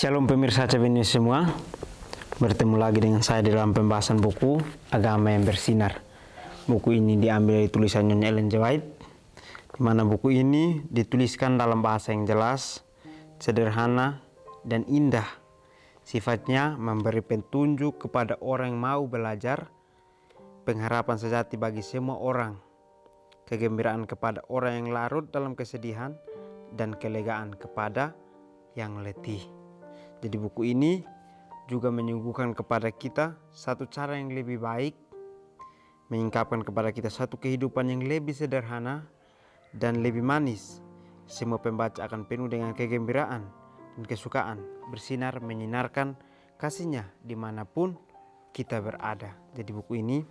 Shalom pemirsa CBNews semua. Bertemu lagi dengan saya di dalam pembahasan buku Agama yang Bersinar. Buku ini diambil dari tulisan Nyonya Ellen G. White, di mana buku ini dituliskan dalam bahasa yang jelas, sederhana, dan indah. Sifatnya memberi petunjuk kepada orang yang mau belajar, pengharapan sejati bagi semua orang, kegembiraan kepada orang yang larut dalam kesedihan, dan kelegaan kepada yang letih. Jadi buku ini juga menyuguhkan kepada kita satu cara yang lebih baik, menyingkapkan kepada kita satu kehidupan yang lebih sederhana dan lebih manis. Semua pembaca akan penuh dengan kegembiraan dan kesukaan, bersinar menyinarkan kasihnya dimanapun kita berada. Jadi buku ini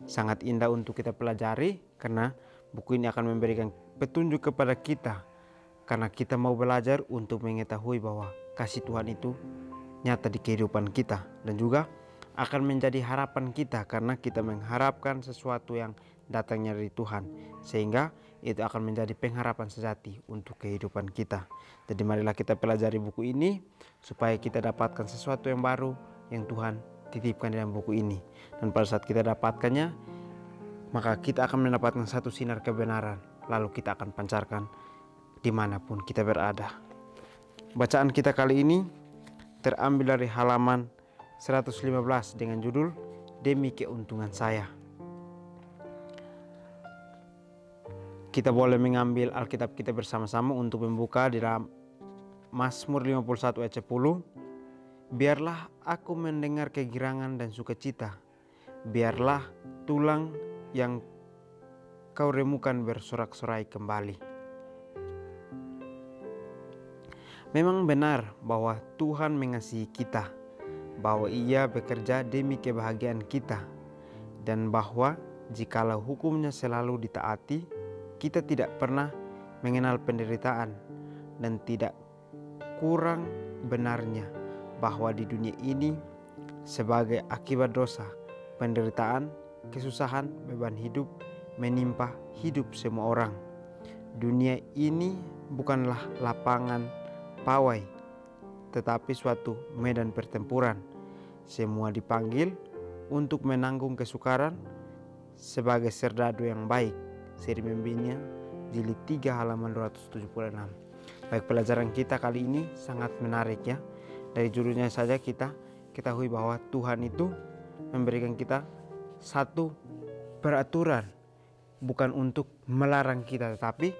sangat indah untuk kita pelajari, karena buku ini akan memberikan petunjuk kepada kita, karena kita mau belajar untuk mengetahui bahwa kasih Tuhan itu nyata di kehidupan kita, dan juga akan menjadi harapan kita karena kita mengharapkan sesuatu yang datangnya dari Tuhan, sehingga itu akan menjadi pengharapan sejati untuk kehidupan kita. Jadi marilah kita pelajari buku ini supaya kita dapatkan sesuatu yang baru yang Tuhan titipkan dalam buku ini, dan pada saat kita dapatkannya, maka kita akan mendapatkan satu sinar kebenaran, lalu kita akan pancarkan dimanapun kita berada. Bacaan kita kali ini terambil dari halaman 115 dengan judul Demi Keuntungan Saya. Kita boleh mengambil Alkitab kita bersama-sama untuk membuka di dalam Mazmur 51 ayat 10. Biarlah aku mendengar kegirangan dan sukacita, biarlah tulang yang kau remukan bersorak-sorai kembali. Memang benar bahwa Tuhan mengasihi kita, bahwa Ia bekerja demi kebahagiaan kita, dan bahwa jikalau hukumnya selalu ditaati, kita tidak pernah mengenal penderitaan, dan tidak kurang benarnya bahwa di dunia ini sebagai akibat dosa, penderitaan, kesusahan, beban hidup menimpa hidup semua orang. Dunia ini bukanlah lapangan pawai, tetapi suatu medan pertempuran. Semua dipanggil untuk menanggung kesukaran sebagai serdadu yang baik. Seri Membinya jilid 3 halaman 276. Baik, pelajaran kita kali ini sangat menarik ya. Dari judulnya saja kita ketahui bahwa Tuhan itu memberikan kita satu peraturan, bukan untuk melarang kita, tetapi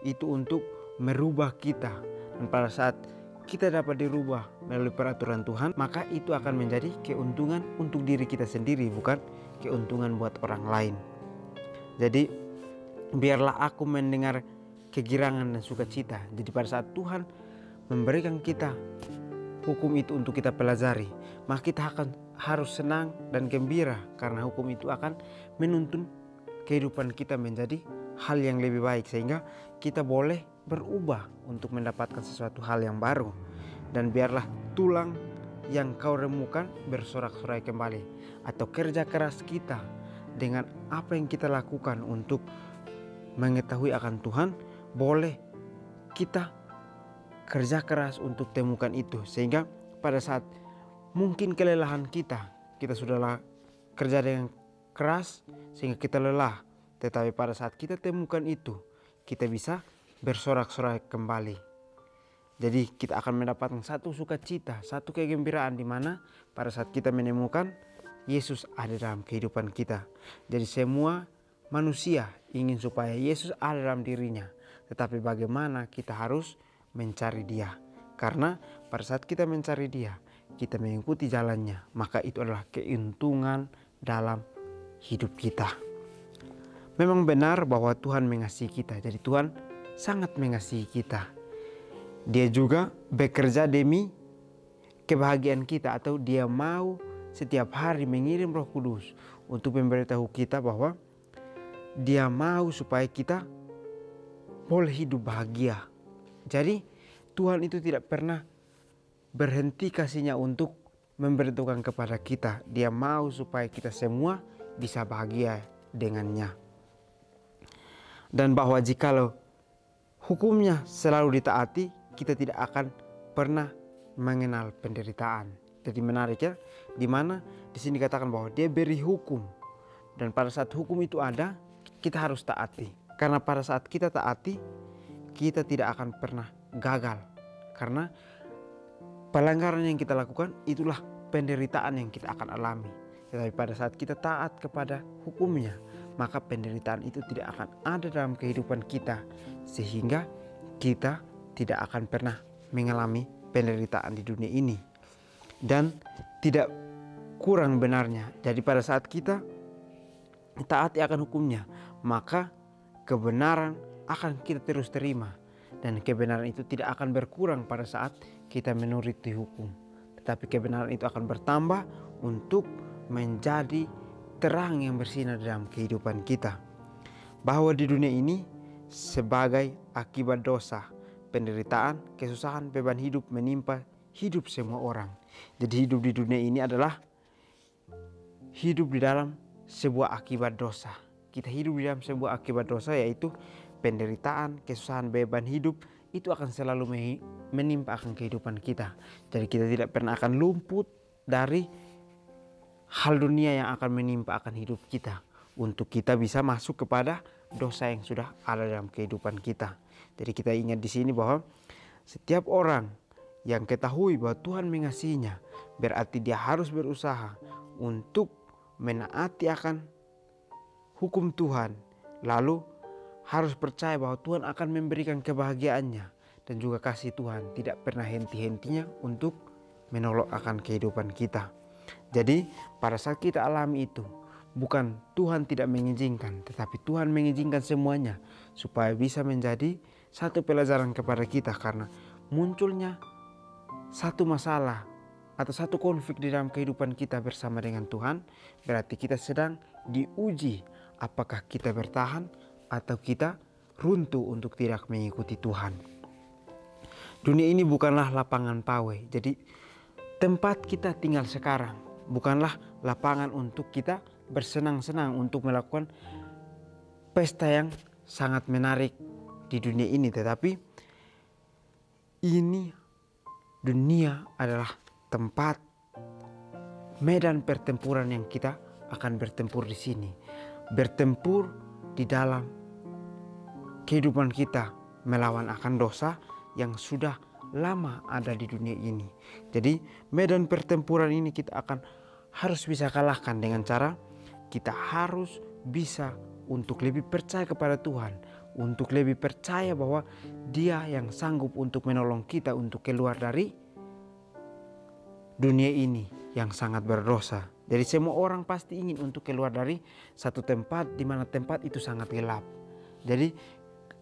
itu untuk merubah kita. Dan pada saat kita dapat dirubah melalui peraturan Tuhan, maka itu akan menjadi keuntungan untuk diri kita sendiri, bukan keuntungan buat orang lain. Jadi biarlah aku mendengar kegirangan dan sukacita. Jadi pada saat Tuhan memberikan kita hukum itu untuk kita pelajari, maka kita akan harus senang dan gembira, karena hukum itu akan menuntun kehidupan kita menjadi hal yang lebih baik, sehingga kita boleh berubah untuk mendapatkan sesuatu hal yang baru. Dan biarlah tulang yang kau remukan bersorak-sorai kembali, atau kerja keras kita dengan apa yang kita lakukan untuk mengetahui akan Tuhan, boleh kita kerja keras untuk temukan itu, sehingga pada saat mungkin kelelahan kita sudah kerja dengan keras sehingga kita lelah, tetapi pada saat kita temukan itu, kita bisa bersorak-sorai kembali. Jadi kita akan mendapatkan satu sukacita, satu kegembiraan, di mana pada saat kita menemukan Yesus ada dalam kehidupan kita. Jadi semua manusia ingin supaya Yesus ada dalam dirinya, tetapi bagaimana kita harus mencari Dia. Karena pada saat kita mencari Dia, kita mengikuti jalannya, maka itu adalah keuntungan dalam hidup kita. Memang benar bahwa Tuhan mengasihi kita. Jadi Tuhan sangat mengasihi kita. Dia juga bekerja demi kebahagiaan kita, atau Dia mau setiap hari mengirim Roh Kudus untuk memberitahu kita bahwa Dia mau supaya kita boleh hidup bahagia. Jadi Tuhan itu tidak pernah berhenti kasihnya untuk memberitahukan kepada kita. Dia mau supaya kita semua bisa bahagia dengannya. Dan bahwa jikalau hukumnya selalu ditaati, kita tidak akan pernah mengenal penderitaan. Jadi menarik ya, dimana di sini dikatakan bahwa dia beri hukum, dan pada saat hukum itu ada, kita harus taati. Karena pada saat kita taati, kita tidak akan pernah gagal. Karena pelanggaran yang kita lakukan itulah penderitaan yang kita akan alami. Tetapi pada saat kita taat kepada hukumnya, maka penderitaan itu tidak akan ada dalam kehidupan kita, sehingga kita tidak akan pernah mengalami penderitaan di dunia ini. Dan tidak kurang benarnya. Jadi pada saat kita taati akan hukumnya, maka kebenaran akan kita terus terima. Dan kebenaran itu tidak akan berkurang pada saat kita menuruti hukum. Tetapi kebenaran itu akan bertambah untuk menjadi terang yang bersinar dalam kehidupan kita. Bahwa di dunia ini sebagai akibat dosa, penderitaan, kesusahan, beban hidup menimpa hidup semua orang. Jadi hidup di dunia ini adalah hidup di dalam sebuah akibat dosa. Kita hidup di dalam sebuah akibat dosa, yaitu penderitaan, kesusahan, beban hidup itu akan selalu menimpa akan kehidupan kita. Jadi kita tidak pernah akan luput dari hal dunia yang akan menimpa akan hidup kita, untuk kita bisa masuk kepada dosa yang sudah ada dalam kehidupan kita. Jadi kita ingat di sini bahwa setiap orang yang ketahui bahwa Tuhan mengasihinya, berarti dia harus berusaha untuk menaati akan hukum Tuhan, lalu harus percaya bahwa Tuhan akan memberikan kebahagiaannya, dan juga kasih Tuhan tidak pernah henti-hentinya untuk menolong akan kehidupan kita. Jadi pada saat kita alami itu, bukan Tuhan tidak mengizinkan, tetapi Tuhan mengizinkan semuanya supaya bisa menjadi satu pelajaran kepada kita. Karena munculnya satu masalah atau satu konflik di dalam kehidupan kita bersama dengan Tuhan, berarti kita sedang diuji apakah kita bertahan atau kita runtuh untuk tidak mengikuti Tuhan. Dunia ini bukanlah lapangan pawai. Jadi tempat kita tinggal sekarang bukanlah lapangan untuk kita bersenang-senang, untuk melakukan pesta yang sangat menarik di dunia ini. Tetapi ini dunia adalah tempat medan pertempuran yang kita akan bertempur di sini. Bertempur di dalam kehidupan kita melawan akan dosa yang sudah lama ada di dunia ini. Jadi medan pertempuran ini kita akan harus bisa kalahkan dengan cara kita harus bisa untuk lebih percaya kepada Tuhan, untuk lebih percaya bahwa Dia yang sanggup untuk menolong kita untuk keluar dari dunia ini yang sangat berdosa. Jadi semua orang pasti ingin untuk keluar dari satu tempat di mana tempat itu sangat gelap. Jadi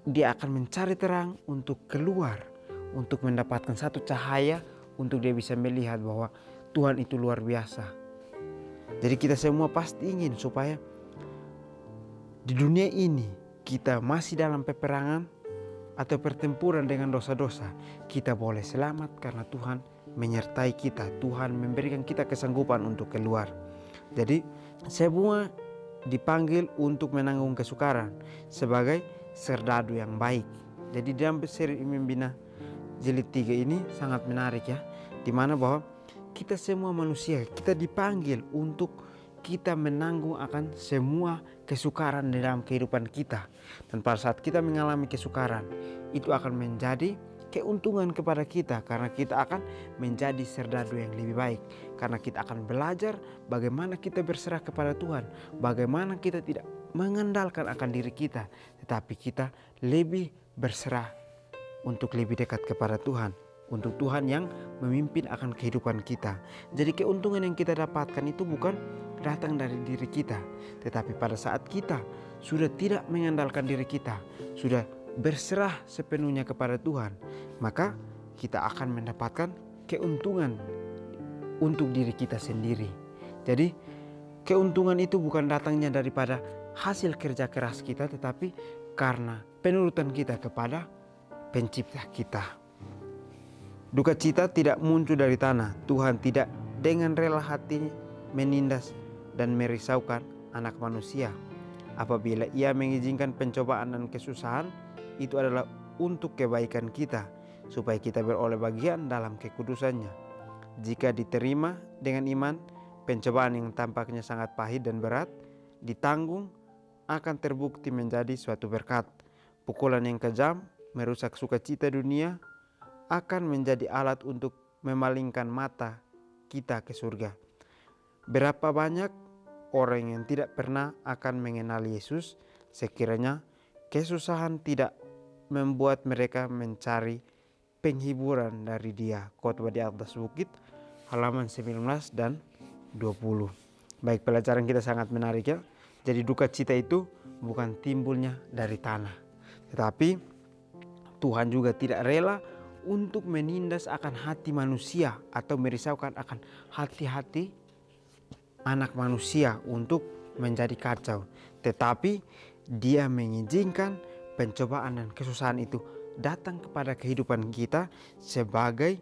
dia akan mencari terang untuk keluar, untuk mendapatkan satu cahaya, untuk dia bisa melihat bahwa Tuhan itu luar biasa. Jadi kita semua pasti ingin supaya di dunia ini kita masih dalam peperangan atau pertempuran dengan dosa-dosa, kita boleh selamat karena Tuhan menyertai kita. Tuhan memberikan kita kesanggupan untuk keluar. Jadi semua dipanggil untuk menanggung kesukaran sebagai serdadu yang baik. Jadi dalam seri Membina jilid 3 ini sangat menarik ya, dimana bahwa kita semua manusia, kita dipanggil untuk kita menanggung akan semua kesukaran di dalam kehidupan kita. Dan pada saat kita mengalami kesukaran, itu akan menjadi keuntungan kepada kita, karena kita akan menjadi serdadu yang lebih baik. Karena kita akan belajar bagaimana kita berserah kepada Tuhan, bagaimana kita tidak mengandalkan akan diri kita, tetapi kita lebih berserah untuk lebih dekat kepada Tuhan, untuk Tuhan yang memimpin akan kehidupan kita. Jadi keuntungan yang kita dapatkan itu bukan datang dari diri kita, tetapi pada saat kita sudah tidak mengandalkan diri kita, sudah berserah sepenuhnya kepada Tuhan, maka kita akan mendapatkan keuntungan untuk diri kita sendiri. Jadi keuntungan itu bukan datangnya daripada hasil kerja keras kita, tetapi karena penurutan kita kepada pencipta kita. Duka cita tidak muncul dari tanah. Tuhan tidak dengan rela hatinya menindas dan merisaukan anak manusia. Apabila Ia mengizinkan pencobaan dan kesusahan, itu adalah untuk kebaikan kita, supaya kita beroleh bagian dalam kekudusannya. Jika diterima dengan iman, pencobaan yang tampaknya sangat pahit dan berat ditanggung akan terbukti menjadi suatu berkat. Pukulan yang kejam merusak sukacita dunia akan menjadi alat untuk memalingkan mata kita ke surga. Berapa banyak orang yang tidak pernah akan mengenal Yesus sekiranya kesusahan tidak membuat mereka mencari penghiburan dari Dia. Khotbah di atas bukit halaman 19 dan 20. Baik, pelajaran kita sangat menarik ya. Jadi duka cita itu bukan timbulnya dari tanah, tetapi Tuhan juga tidak rela untuk menindas akan hati manusia atau merisaukan akan hati-hati anak manusia untuk menjadi kacau. Tetapi Dia mengizinkan pencobaan dan kesusahan itu datang kepada kehidupan kita sebagai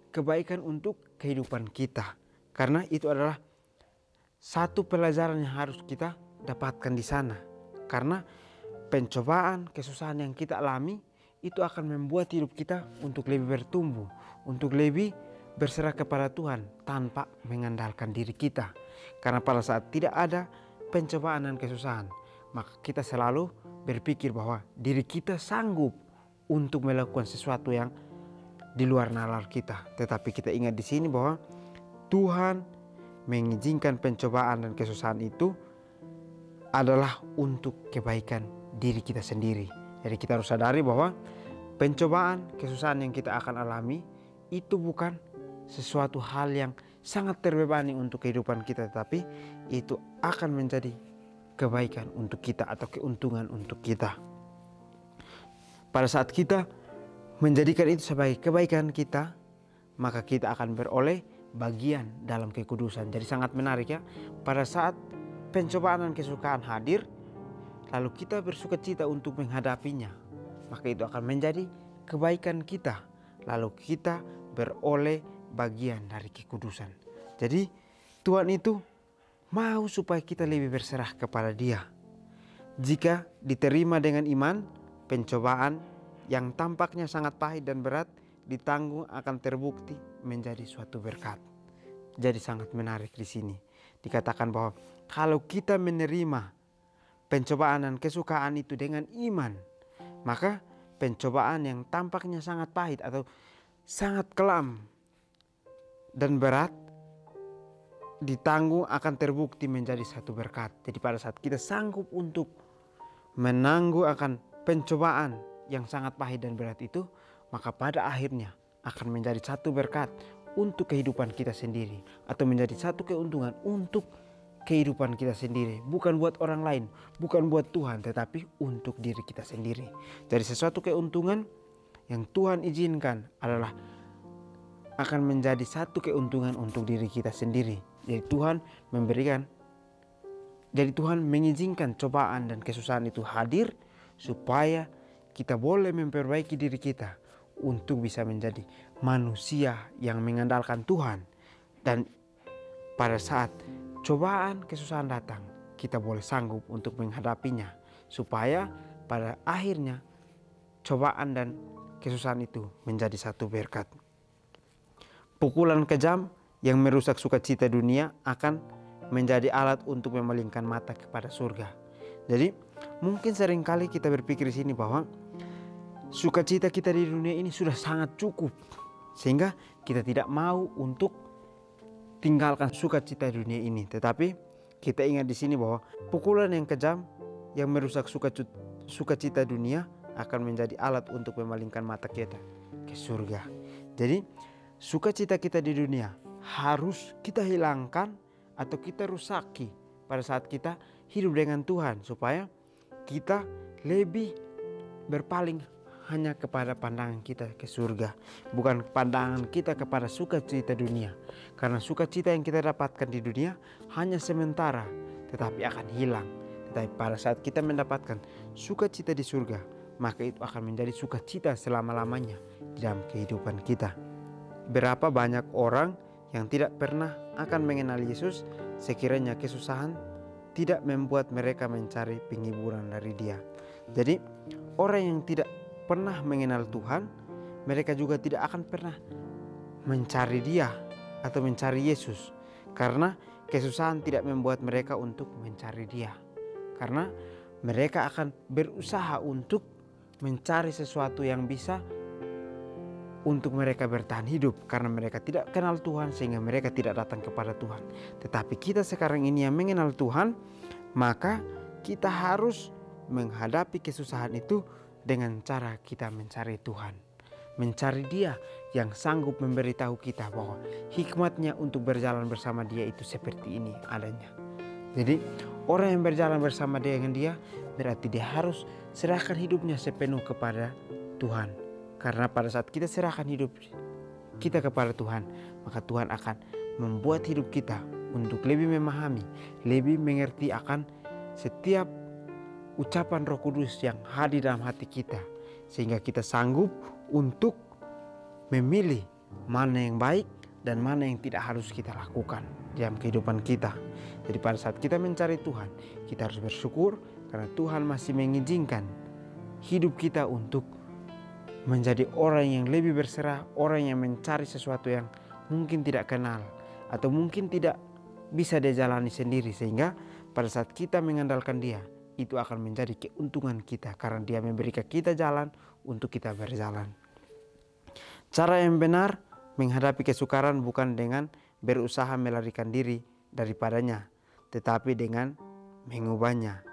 kebaikan untuk kehidupan kita. Karena itu adalah satu pelajaran yang harus kita dapatkan di sana. Karena pencobaan, kesusahan yang kita alami itu akan membuat hidup kita untuk lebih bertumbuh, untuk lebih berserah kepada Tuhan tanpa mengandalkan diri kita. Karena pada saat tidak ada pencobaan dan kesusahan, maka kita selalu berpikir bahwa diri kita sanggup untuk melakukan sesuatu yang di luar nalar kita. Tetapi kita ingat di sini bahwa Tuhan mengizinkan pencobaan dan kesusahan itu adalah untuk kebaikan diri kita sendiri. Jadi kita harus sadari bahwa pencobaan, kesusahan yang kita akan alami itu bukan sesuatu hal yang sangat terbebani untuk kehidupan kita, tetapi itu akan menjadi kebaikan untuk kita atau keuntungan untuk kita. Pada saat kita menjadikan itu sebagai kebaikan kita, maka kita akan beroleh bagian dalam kekudusan. Jadi sangat menarik ya. Pada saat pencobaan dan kesukaan hadir, lalu kita bersukacita untuk menghadapinya, maka itu akan menjadi kebaikan kita. Lalu kita beroleh bagian dari kekudusan. Jadi Tuhan itu mau supaya kita lebih berserah kepada Dia. Jika diterima dengan iman, pencobaan yang tampaknya sangat pahit dan berat ditanggung akan terbukti menjadi suatu berkat. Jadi sangat menarik di sini. Dikatakan bahwa kalau kita menerima pencobaan dan kesukaan itu dengan iman, maka pencobaan yang tampaknya sangat pahit atau sangat kelam dan berat ditanggung akan terbukti menjadi satu berkat. Jadi pada saat kita sanggup untuk menanggung akan pencobaan yang sangat pahit dan berat itu, maka pada akhirnya akan menjadi satu berkat untuk kehidupan kita sendiri, atau menjadi satu keuntungan untuk kehidupan kita sendiri, bukan buat orang lain, bukan buat Tuhan, tetapi untuk diri kita sendiri. Jadi sesuatu keuntungan yang Tuhan izinkan adalah akan menjadi satu keuntungan untuk diri kita sendiri. Jadi Tuhan mengizinkan cobaan dan kesusahan itu hadir supaya kita boleh memperbaiki diri kita untuk bisa menjadi manusia yang mengandalkan Tuhan. Dan pada saat cobaan kesusahan datang, kita boleh sanggup untuk menghadapinya, supaya pada akhirnya cobaan dan kesusahan itu menjadi satu berkat. Pukulan kejam yang merusak sukacita dunia akan menjadi alat untuk memalingkan mata kepada surga. Jadi mungkin seringkali kita berpikir di sini bahwa sukacita kita di dunia ini sudah sangat cukup, sehingga kita tidak mau untuk tinggalkan sukacita dunia ini. Tetapi kita ingat di sini bahwa pukulan yang kejam yang merusak sukacita dunia akan menjadi alat untuk memalingkan mata kita ke surga. Jadi sukacita kita di dunia harus kita hilangkan atau kita rusaki pada saat kita hidup dengan Tuhan, supaya kita lebih berpaling hanya kepada pandangan kita ke surga, bukan pandangan kita kepada sukacita dunia. Karena sukacita yang kita dapatkan di dunia hanya sementara, tetapi akan hilang. Tetapi pada saat kita mendapatkan sukacita di surga, maka itu akan menjadi sukacita selama-lamanya di dalam kehidupan kita. Berapa banyak orang yang tidak pernah akan mengenal Yesus sekiranya kesusahan tidak membuat mereka mencari penghiburan dari Dia. Jadi orang yang tidak pernah mengenal Tuhan, mereka juga tidak akan pernah mencari Dia atau mencari Yesus, karena kesusahan tidak membuat mereka untuk mencari Dia, karena mereka akan berusaha untuk mencari sesuatu yang bisa untuk mereka bertahan hidup, karena mereka tidak kenal Tuhan sehingga mereka tidak datang kepada Tuhan. Tetapi kita sekarang ini yang mengenal Tuhan, maka kita harus menghadapi kesusahan itu dengan cara kita mencari Tuhan, mencari Dia yang sanggup memberitahu kita bahwa hikmatnya untuk berjalan bersama Dia itu seperti ini adanya. Jadi orang yang berjalan bersama dengan Dia berarti dia harus serahkan hidupnya sepenuh kepada Tuhan. Karena pada saat kita serahkan hidup kita kepada Tuhan, maka Tuhan akan membuat hidup kita untuk lebih memahami, lebih mengerti akan setiap ucapan Roh Kudus yang hadir dalam hati kita, sehingga kita sanggup untuk memilih mana yang baik dan mana yang tidak harus kita lakukan dalam kehidupan kita. Jadi pada saat kita mencari Tuhan, kita harus bersyukur karena Tuhan masih mengizinkan hidup kita untuk menjadi orang yang lebih berserah, orang yang mencari sesuatu yang mungkin tidak kenal atau mungkin tidak bisa dia jalani sendiri, sehingga pada saat kita mengandalkan Dia, itu akan menjadi keuntungan kita karena Dia memberikan kita jalan untuk kita berjalan. Cara yang benar menghadapi kesukaran bukan dengan berusaha melarikan diri daripadanya, tetapi dengan mengubahnya.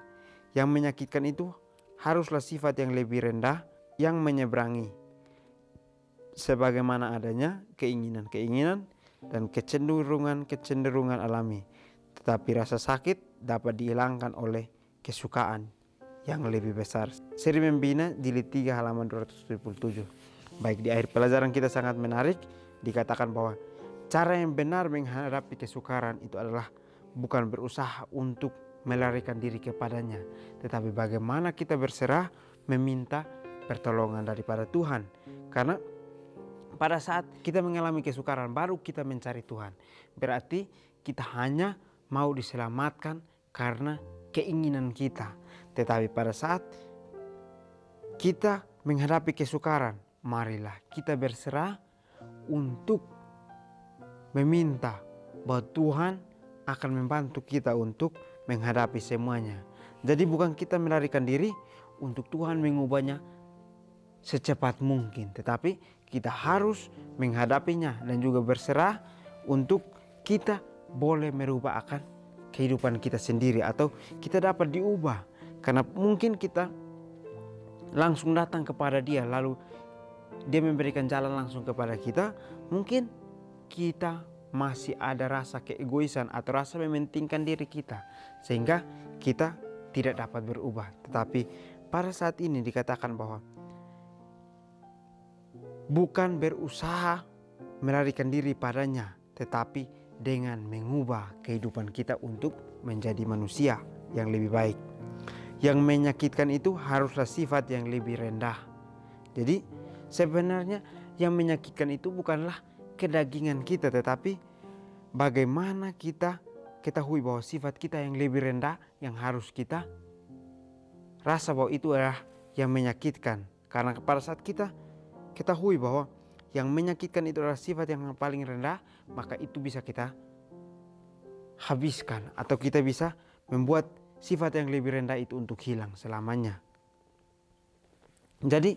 Yang menyakitkan itu haruslah sifat yang lebih rendah, yang menyeberangi sebagaimana adanya keinginan-keinginan dan kecenderungan-kecenderungan alami. Tetapi rasa sakit dapat dihilangkan oleh kesukaan yang lebih besar. Seri Membina jilid 3 halaman 277. Baik, di akhir pelajaran kita sangat menarik, dikatakan bahwa cara yang benar menghadapi kesukaran itu adalah bukan berusaha untuk melarikan diri kepadanya, tetapi bagaimana kita berserah meminta pertolongan daripada Tuhan. Karena pada saat kita mengalami kesukaran baru kita mencari Tuhan, berarti kita hanya mau diselamatkan karena keinginan kita. Tetapi pada saat kita menghadapi kesukaran, marilah kita berserah untuk meminta bahwa Tuhan akan membantu kita untuk menghadapi semuanya. Jadi bukan kita melarikan diri untuk Tuhan mengubahnya secepat mungkin, tetapi kita harus menghadapinya dan juga berserah untuk kita boleh merubah akan kehidupan kita sendiri, atau kita dapat diubah. Karena mungkin kita langsung datang kepada Dia lalu Dia memberikan jalan langsung kepada kita, mungkin kita masih ada rasa keegoisan atau rasa mementingkan diri kita sehingga kita tidak dapat berubah. Tetapi pada saat ini dikatakan bahwa bukan berusaha melarikan diri padanya, tetapi dengan mengubah kehidupan kita untuk menjadi manusia yang lebih baik. Yang menyakitkan itu haruslah sifat yang lebih rendah. Jadi sebenarnya yang menyakitkan itu bukanlah kedagingan kita, tetapi bagaimana kita ketahui bahwa sifat kita yang lebih rendah yang harus kita rasa bahwa itu adalah yang menyakitkan. Karena pada saat kita ketahui bahwa yang menyakitkan itu adalah sifat yang paling rendah, maka itu bisa kita habiskan atau kita bisa membuat sifat yang lebih rendah itu untuk hilang selamanya. Jadi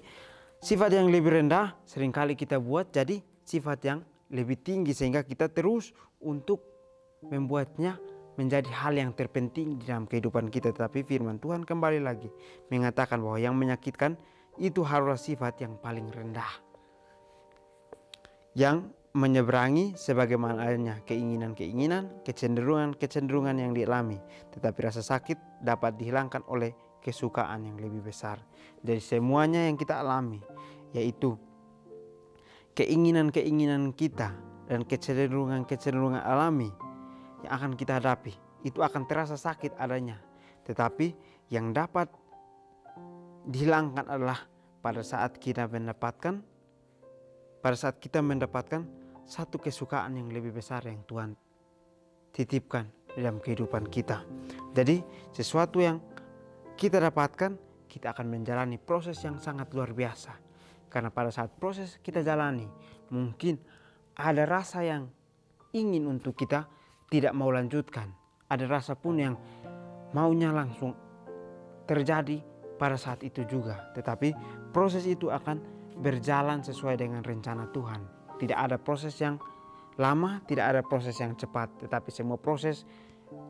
sifat yang lebih rendah seringkali kita buat jadi sifat yang lebih tinggi, sehingga kita terus untuk membuatnya menjadi hal yang terpenting di dalam kehidupan kita. Tetapi firman Tuhan kembali lagi mengatakan bahwa yang menyakitkan itu haruslah sifat yang paling rendah, yang menyeberangi sebagaimana adanya keinginan-keinginan, kecenderungan-kecenderungan yang dialami. Tetapi rasa sakit dapat dihilangkan oleh kesukaan yang lebih besar. Dari semuanya yang kita alami, yaitu keinginan-keinginan kita dan kecenderungan-kecenderungan alami yang akan kita hadapi, itu akan terasa sakit adanya. Tetapi yang dapat dihilangkan adalah pada saat kita mendapatkan satu kesukaan yang lebih besar yang Tuhan titipkan dalam kehidupan kita. Jadi sesuatu yang kita dapatkan, kita akan menjalani proses yang sangat luar biasa. Karena pada saat proses kita jalani, mungkin ada rasa yang ingin untuk kita tidak mau lanjutkan. Ada rasa pun yang maunya langsung terjadi pada saat itu juga. Tetapi proses itu akan berjalan sesuai dengan rencana Tuhan. Tidak ada proses yang lama, tidak ada proses yang cepat. Tetapi semua proses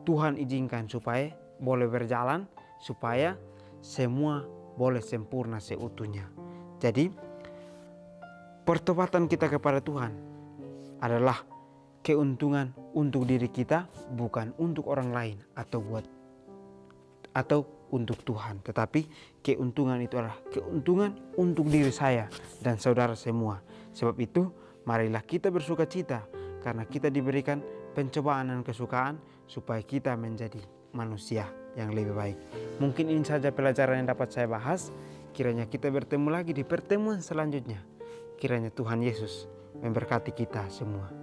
Tuhan izinkan supaya boleh berjalan, supaya semua boleh sempurna seutuhnya. Jadi pertobatan kita kepada Tuhan adalah keuntungan untuk diri kita, bukan untuk orang lain atau untuk Tuhan. Tetapi keuntungan itu adalah keuntungan untuk diri saya dan saudara semua. Sebab itu marilah kita bersuka cita karena kita diberikan pencobaan dan kesukaan supaya kita menjadi manusia yang lebih baik. Mungkin ini saja pelajaran yang dapat saya bahas. Kiranya kita bertemu lagi di pertemuan selanjutnya. Kiranya Tuhan Yesus memberkati kita semua.